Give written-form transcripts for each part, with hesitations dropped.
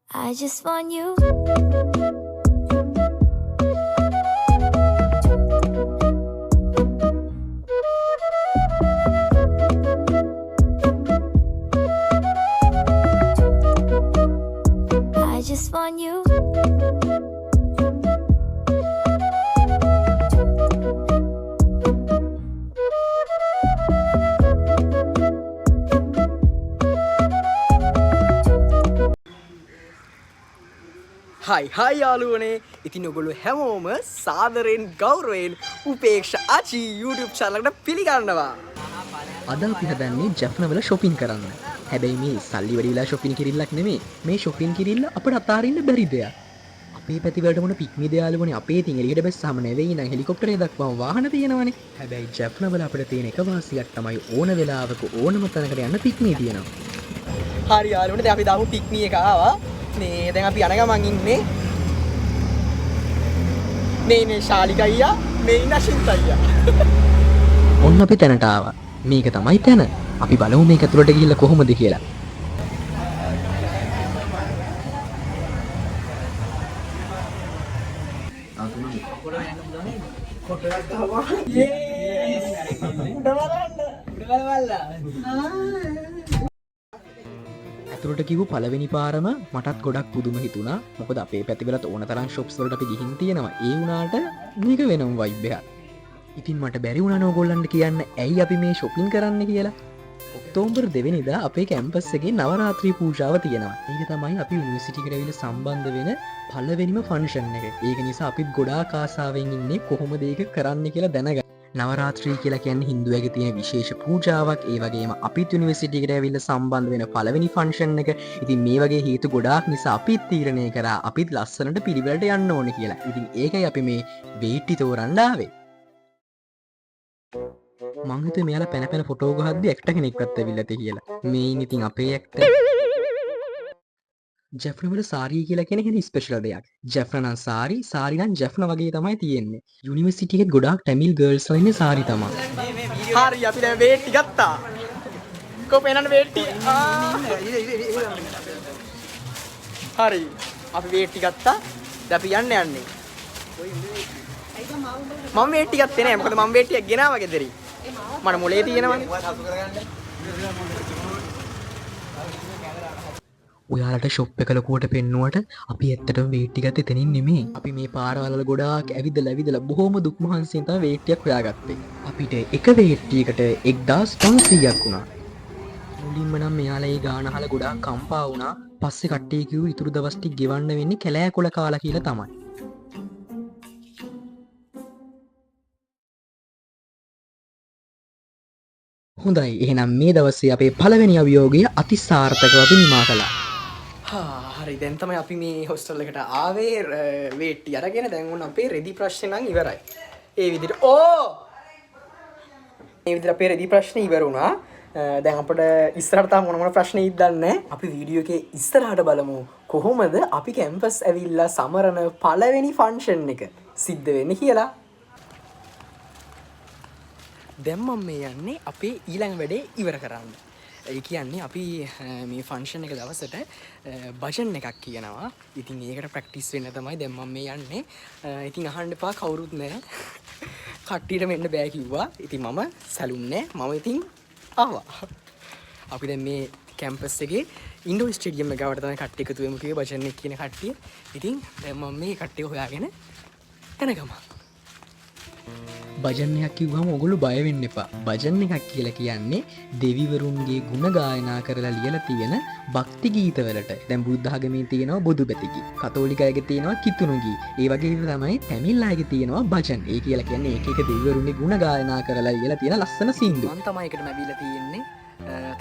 I just want you. I just want you. හයි යාළුවනේ ඉතින් ඔගොල්ලෝ හැමෝම සාදරයෙන් ගෞරවයෙන් උපේක්ෂ ආචි YouTube channel එකට පිළිගන්නවා. අද අපි හදන්නේ ජැෆ්නවල shopping කරන්න. හැබැයි මේ සල්ලි වැඩි වෙලා shopping කිරිල්ලක් නෙමෙයි. මේ shopping කිරිල්ල අපිට අතාරින්න බැරි දෙයක්. අපේ පැති වලට මොන පික්මි දාලුවනේ අපේ තින් එළියට බැස්සාම නෙවෙයි නම් හෙලිකොප්ටරේ දක්වාම වාහන තියෙනවනේ. හැබැයි ජැෆ්නවල අපිට තියෙන එක වාසියක් තමයි ඕන වෙලාවක ඕනම තැනකට යන්න පික්මි තියෙනවා. හරි යාළුවනේ දැන් අපි දාමු පික්මි එක ආවා. මේ දැන් අපි යන ගමන් ඉන්නේ මේ ශාලික අයියා මේ ඉන්න අශින්ත අයියා. ඔන්න අපි තැනට ආවා. මේක තමයි තැන. අපි බලමු මේක ඇතුළට ගිහිල්ලා කොහොමද කියලා. ඇතුළට කිව්ව පළවෙනි පාරම මටත් ගොඩක් පුදුම හිතුණා. මොකද අපේ පැතිවලත් ඕන තරම් shops වලට අපි ගිහින් තියෙනවා. ඒ වුණාට මේක වෙනම vibe එකක්. ඉතින් මට බැරි වුණා නෝගොල්ලන්ට කියන්න ඇයි අපි මේ shopping කරන්න කියලා. ඔක්තෝබර් 2 වෙනිදා අපේ කැම්පස් එකේ නවරාත්‍රී පූජාව තියෙනවා. ඒක තමයි අපි යුනිවර්සිටි එකට ඇවිල්ලා සම්බන්ධ වෙන පළවෙනිම ෆන්ක්ෂන් එක. ඒක නිසා අපිත් ගොඩාක් ආසාවෙන් ඉන්නේ කොහොමද ඒක කරන්න කියලා දැනගන්න. නවරාත්‍රී කියලා කියන්නේ හින්දුවගේ තියෙන විශේෂ පූජාවක්. ඒ වගේම අපිත් යුනිවර්සිටි එකට ඇවිල්ලා සම්බන්ධ වෙන පළවෙනි ෆන්ක්ෂන් එක. ඉතින් මේ වගේ හේතු ගොඩාක් නිසා අපිත් තීරණය කරා අපිත් ලස්සනට පිළිවෙලට යන්න ඕනේ කියලා. ඉතින් ඒකයි අපි මේ වේට්ටි තෝරන්න ආවේ. මං හිතුවේ මෙයාලා පැන පැන ෆොටෝ ගහද්දි ඇක්ටර් කෙනෙක්වත් ඇවිල්ලා ඇති කියලා. මේ ඉන්නේ ඉතින් අපේ ඇක්ටර්. ජැෆ්න වල සාරී කියලා කියන කෙනෙක් ස්පෙෂල් දෙයක්. ජැෆ්න නම් සාරි නම් ජැෆ්න වගේ තමයි තියෙන්නේ. යුනිවර්සිටි එකේ ගොඩාක් ටැමිල් ගර්ල්ස් ලා ඉන්නේ සාරි තමයි. හරි අපි දැන් වේට්ටි ගත්තා. කො පේනන්න වේට්ටි. හරි අපි වේට්ටි ගත්තා. දැන් අපි යන්නේ. මම වේට්ටි ගත්තේ නෑ මොකද මම වේට්ටියක් ගෙනාවා ගෙදරින්. මට මොලේ තියෙනවනේ. ඔයාලට ෂොප් එක ලොකුවට පෙන්නුවට අපි ඇත්තටම වේට්ටි ගත්තේ එතනින් නෙමෙයි. අපි මේ පාරවල් වල ගොඩාක් ඇවිදලා බොහොම දුක් මහන්සියෙන් තමයි වේට්ටියක් හොයාගත්තේ. අපිට එක වේට්ටියකට 1500ක් වුණා. මුලින්ම නම් මෙයාලා ඒ ගාන අහලා ගොඩාක් කම්පා වුණා. පස්සේ කට්ටිය කිව්වා ඉතුරු දවස් ටික ගෙවන්න වෙන්නේ කැලෑකොළ කාලා කියලා තමයි. හොඳයි එහෙනම් මේ දවසේ අපේ පළවෙනි අභියෝගය අතිසාර්ථකව අපි නිමා කළා. හරි දැන් තමයි අපි මේ හොස්ටල් එකට ආවේ වේට්ටි අරගෙන දැන් උන් අපේ රෙදි ප්‍රශ්නේ නම් ඉවරයි. ඒ විදිහට මේ විදිහට අපේ රෙදි ප්‍රශ්නේ ඉවර වුණා. දැන් අපිට ඉස්සරහට තාම මොන ප්‍රශ්න ඉදන්නේ නැහැ. අපි වීඩියෝ එකේ ඉස්සරහට බලමු කොහොමද අපි කැම්පස් ඇවිල්ලා සමරන පළවෙනි ෆන්ක්ෂන් එක සිද්ධ වෙන්නේ කියලා. දැන් මම මේ යන්නේ අපේ ඊළඟ වැඩේ ඉවර කරන්න. ඒ කියන්නේ අපි මේ ෆන්ක්ෂන් එක දවසට බජන් එකක් කියනවා. ඉතින් ඒකට ප්‍රැක්ටිස් වෙන්න තමයි දැන් මම මේ යන්නේ. ඉතින් අහන්න එපා කවුරුත් නැහැ. කට්ටියට මෙන්න බෑ කිව්වා. ඉතින් මම සැලුන්නේ මම ඉතින් ආවා. අපි දැන් මේ කැම්පස් එකේ ඉන්ඩෝර් ස්ටේඩියම් එක ගාවට තමයි කට්ටිය එකතු වෙමු කිව්වේ බජන් එක කියන කට්ටිය. ඉතින් දැන් මම මේ කට්ටිය හොයාගෙන යන ගමන්. භජන් එකක් කිව්වම ඔයගොල්ලෝ බය වෙන්න එපා. භජන් එකක් කියලා කියන්නේ දෙවිවරුන්ගේ ගුණ ගායනා කරලා ලියලා තියෙන භක්ති ගීතවලට. දැන් බුද්ධ ආගමේ තියෙනවා බොදු බැතිගී. කතෝලික අයගේ තියෙනවා කිතුණු ගී. ඒ වගේ තමයි තමිල් අයගේ තියෙනවා භජන්. ඒ කියලා කියන්නේ එක එක දෙවිවරුන්ගේ ගුණ ගායනා කරලා ලියලා තියෙන ලස්සන සින්දු. මම තමයි එකට ලැබිලා තියෙන්නේ.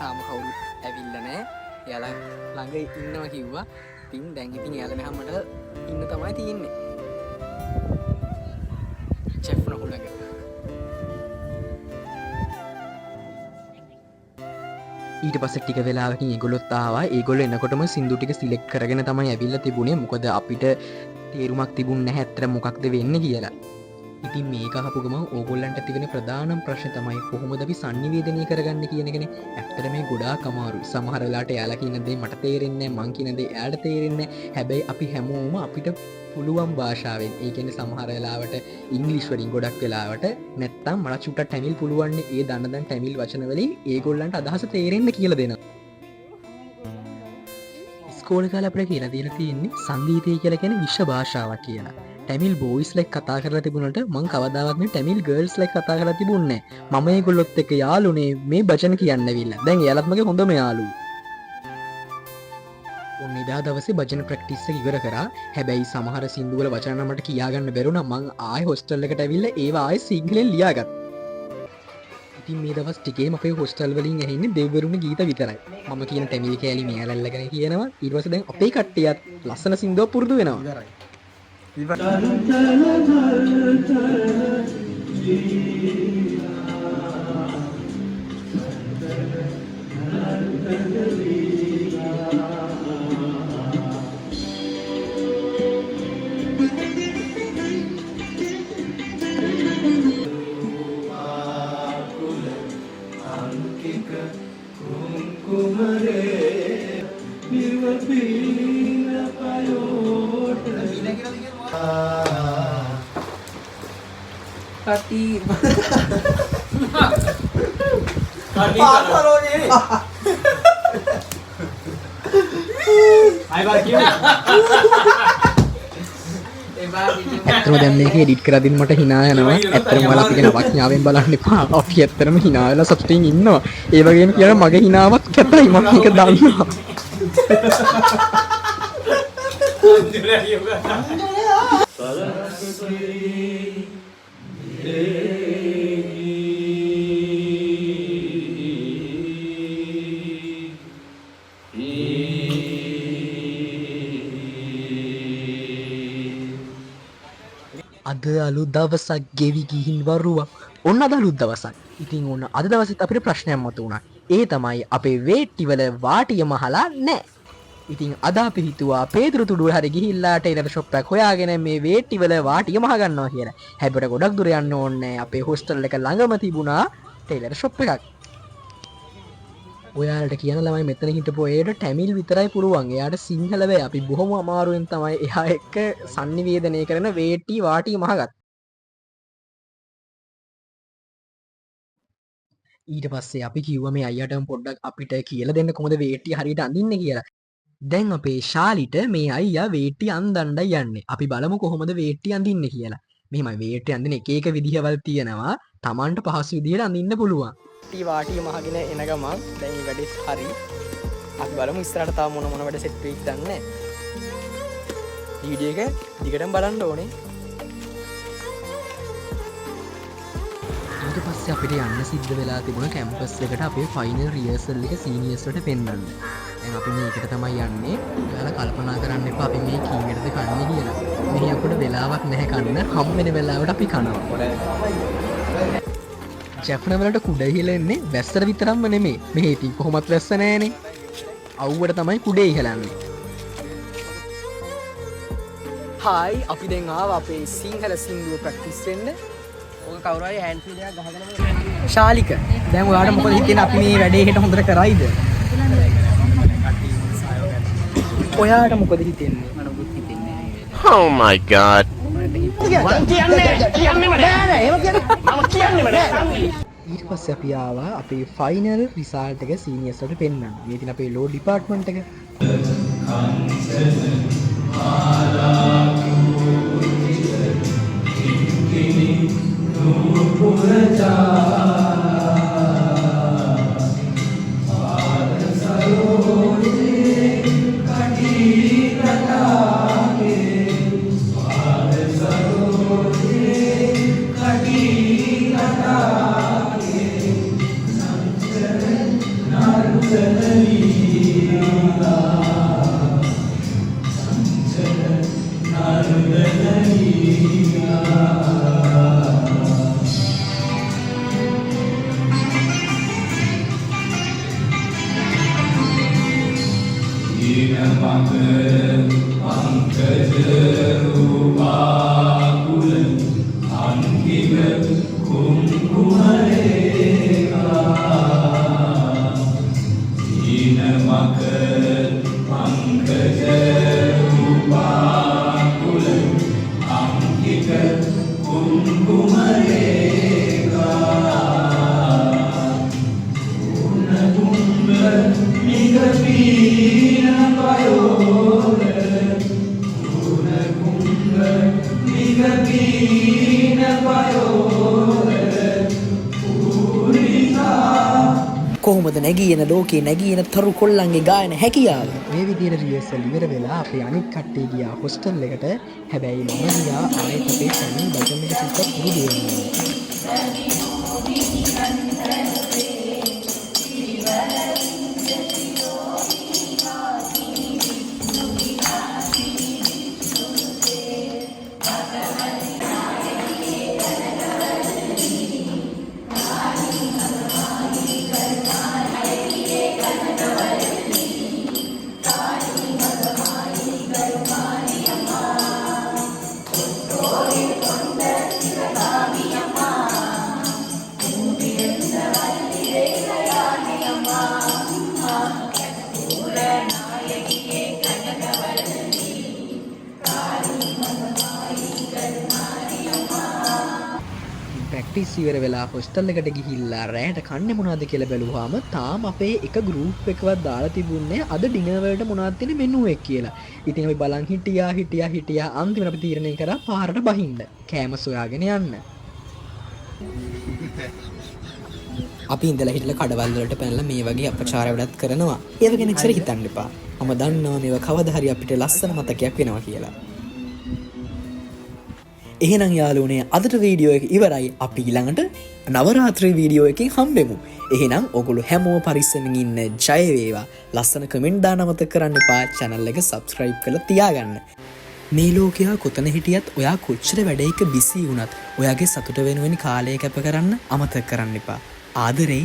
තාම කවුරුත් ඇවිල්ලා නැහැ. එයාලා ළඟ ඉන්නවා කිව්වා. ඉතින් දැන් ඉතින් එයාලා මෙහා මට ඉන්න තමයි තියෙන්නේ. චෙෆ් නහුලඟ. ඊට පස්සේ ටික වෙලාවකින් ඒගොල්ලොත් ආවා. ඒගොල්ලෝ එනකොටම සින්දු ටික සිලෙක්ට් කරගෙන තමයි ඇවිල්ලා තිබුණේ. මොකද අපිට තේරුමක් තිබුණ නැහැ ඇත්තට මොකක්ද වෙන්නේ කියලා. ඉතින් මේක අහපු ගමන් ඕගොල්ලන්ට තිබෙන ප්‍රධානම ප්‍රශ්නේ තමයි කොහොමද අපි sannivedanaya කරගන්නේ කියන එකනේ. ඇත්තට මේ ගොඩාක් අමාරුයි. සමහර වෙලාවට එයාලා කියන දේ මට තේරෙන්නේ නැහැ, මං කියන දේ එයාට තේරෙන්නේ නැහැ. හැබැයි අපි හැමෝම අපිට පුළුවන් භාෂාවෙන්, ඒ කියන්නේ සමහර වෙලාවට ඉංග්‍රීසි වලින් ගොඩක් වෙලාවට නැත්තම් මට චුට්ටක් ටැමිල් පුළුවන් නේ. ඒ දන්න ටැමිල් වචන වලින් ඒගොල්ලන්ට අදහස තේරෙන්න කියලා දෙනවා. ඉස්කෝලේ කාලේ අපිට කියලා දීලා තියෙන්නේ සංගීතය කියලා කියන්නේ විශ්ව භාෂාවක් කියලා. ටැමිල් බෝයිස් ලයික් කතා කරලා තිබුණට මං කවදාවත් මේ ටැමිල් ගර්ල්ස් ලයික් කතා කරලා තිබුණේ නැහැ. මම ඒගොල්ලොත් එක්ක යාළුනේ මේ වචන කියන්න ඇවිල්ලා. දැන් එයාලත් මගේ හොඳම යාළුවෝ. ඔන්න එදා දවසේ භජන ප්‍රැක්ටිස් එක ඉවර කරා. හැබැයි සමහර සින්දු වල වචන නම් මට කියාගන්න බැරුණා. මං ආයෙ හොස්ටල් එකට ඇවිල්ලා ඒවා ආයෙ සිංහලෙන් ලියාගත්තා. ඉතින් මේ දවස් ටිකේම අපේ හොස්ටල් වලින් ඇහෙන්නේ දෙවිවරුන්ගේ ගීත විතරයි. මම කියන ටැමිල් කෑලි මෙයාලා අල්ලගෙන කියනවා. ඊට පස්සේ දැන් අපේ කට්ටියත් ලස්සන සින්දුවක් පුරුදු වෙනවා. ඇත්තම දැන් මේක එඩිට් කරලා දින් මට hina යනවා. ඇත්තම ඔයාලා අපි කියන අවඥාවෙන් බලන්න එපා. අපි ඇත්තටම hina වෙලා සතුටින් ඉන්නවා. ඒ වගේම කියන මගේ hinaවක් කැතයි. මම මේක දන්නවා. අද අලුත් දවසක් ගෙවි ගිහින් වරුවක්. ඔන්න අද අලුත් දවසක්. ඉතින් ඔන්න අද දවසෙත් අපිට ප්‍රශ්නයක් මතුවුණා. ඒ තමයි අපේ වේට්ටිවල වාටිය මහලා නැහැ. ඉතින් අද අපි හිතුවා පේදුරු තුඩුව හරි ගිහිල්ලා ටේලර් ෂොප් එකක් හොයාගෙන මේ වේට්ටිවල වාටිය මහ ගන්නවා කියලා. හැබැයි ගොඩක් දුර යන්න ඕනේ. අපේ හොස්ටල් එක ළඟම තිබුණා ටේලර් ෂොප් එකක්. ඔයාලට කියන ළමයි මෙතන හිටපු එයාට ටැමිල් විතරයි පුළුවන්. එයාට සිංහල බෑ. අපි බොහොම අමාරුවෙන් තමයි එයා එක්ක sannivedanaya කරන වේටි වාටි මහගත්. ඊට පස්සේ අපි කිව්වා මේ අයියාටම පොඩ්ඩක් අපිට කියලා දෙන්න කොහොමද වේටි හරියට අඳින්නේ කියලා. දැන් අපේ ශාලිට මේ අයියා වේටි අඳින්නයි යන්නේ. අපි බලමු කොහොමද වේටි අඳින්නේ කියලා. මෙහෙමයි වේටි අඳින එක එක විදිහවල් තියෙනවා. Tamanට පහසු විදිහට අඳින්න පුළුවන්. වාටිය මහගෙන එන ගමන් දැන් වැඩේ හරි. අපි බලමු ඉස්සරහට තව මොන වැඩ සෙට් වෙයිද දන්නේ නැහැ. වීඩියෝ එක දිගටම බලන්න ඕනේ. ඊට පස්සේ අපිට යන්න සිද්ධ වෙලා තිබුණ කැම්පස් එකට අපේ ෆයිනල් රිහර්සල් එක සීනියර්ස් වලට පෙන්වන්න. දැන් අපි මේකට තමයි යන්නේ. ඔයාලා කල්පනා කරන්න එපා අපි මේ කීයටද කන්නේ කියලා. මෙහි අපිට වෙලාවක් නැහැ කන්න. හම් වෙන වෙලාවට අපි කනවා. ජැප්න වලට කුඩ ඉහලන්නේ වැස්සට විතරක්ම නෙමේ. මෙහි ඉතින් කොහොමත් වැස්ස නැහනේ. අවුවට තමයි කුඩේ ඉහලන්නේ. හායි අපි දැන් ආවා අපේ සිංහල සින්දුව ප්‍රැක්ටිස් වෙන්න. ඔය කවුරු හරි හෑන්ඩ් ෆීල් එකක් ගහගෙන ශාලික දැන් ඔයාලට මොකද හිතෙන්නේ අපි මේ වැඩේ හෙට හොඳට කරයිද? ඔයාලට මොකද හිතෙන්නේ? මට මොකද හිතෙන්නේ? Oh my god. ඊට පස්සේ අපි ආවා අපේ ෆයිනල් රිසල්ට් එක සීනියර්ස් වලට පෙන්නන්න. මේ දින අපේ ලෝ ඩිපාර්ට්මන්ට් එක. පංකජ රූපා කුල පුදුමද නැගීන ලෝකේ නැගීන තරු කොල්ලන්ගේ ගායන හැකියාව. මේ විදිහට රියසල් ඉවර වෙලා අපේ අනිත් කට්ටිය ගියා හොස්ටල් එකට. හැබැයි මම ගියා ආයෙත් අපේ සමී බජන් එක ටිකක් පුරුදු වෙනවා. ප්‍රැක්ටිස් ඉවර වෙලා හොස්ටල් එකට ගිහිල්ලා රෑට කන්නේ මොනවද කියලා බැලුවාම තාම අපේ එක ගෲප් එකවත් දාලා තිබුණේ අද ඩිනර් වලට මොනවද තියෙන මෙනු එක කියලා. ඉතින් අපි බලන් හිටියා අන්තිමට අපි තීරණය කරා පාරට බහින්න. කෑම සොයාගෙන යන්න. අපි ඉඳලා හිටලා කඩවල් වලට පැනලා මේ වගේ අපචාර වැඩත් කරනවා. ඒව ගැන ඉස්සර හිතන්න එපා. මම දන්නවා මේවා කවදා හරි අපිට ලස්සන මතකයක් වෙනවා කියලා. එහෙනම් යාළුවනේ අදට වීඩියෝ එක ඉවරයි. අපි ඊළඟට නවරාත්‍රි වීඩියෝ එකකින් හම්බෙමු. එහෙනම් ඔගොල්ලෝ හැමෝම පරිස්සමින් ඉන්න. ජය වේවා. ලස්සන කමෙන්ට් දාන්න අමතක කරන්න එපා. channel එක subscribe කරලා තියාගන්න. මේ ලෝකයා කොතන හිටියත් ඔයා කොච්චර වැඩේක බිසි වුණත් ඔයාගේ සතුට වෙනුවෙන් කාලය කැප කරන්න අමතක කරන්න එපා. ආදරේ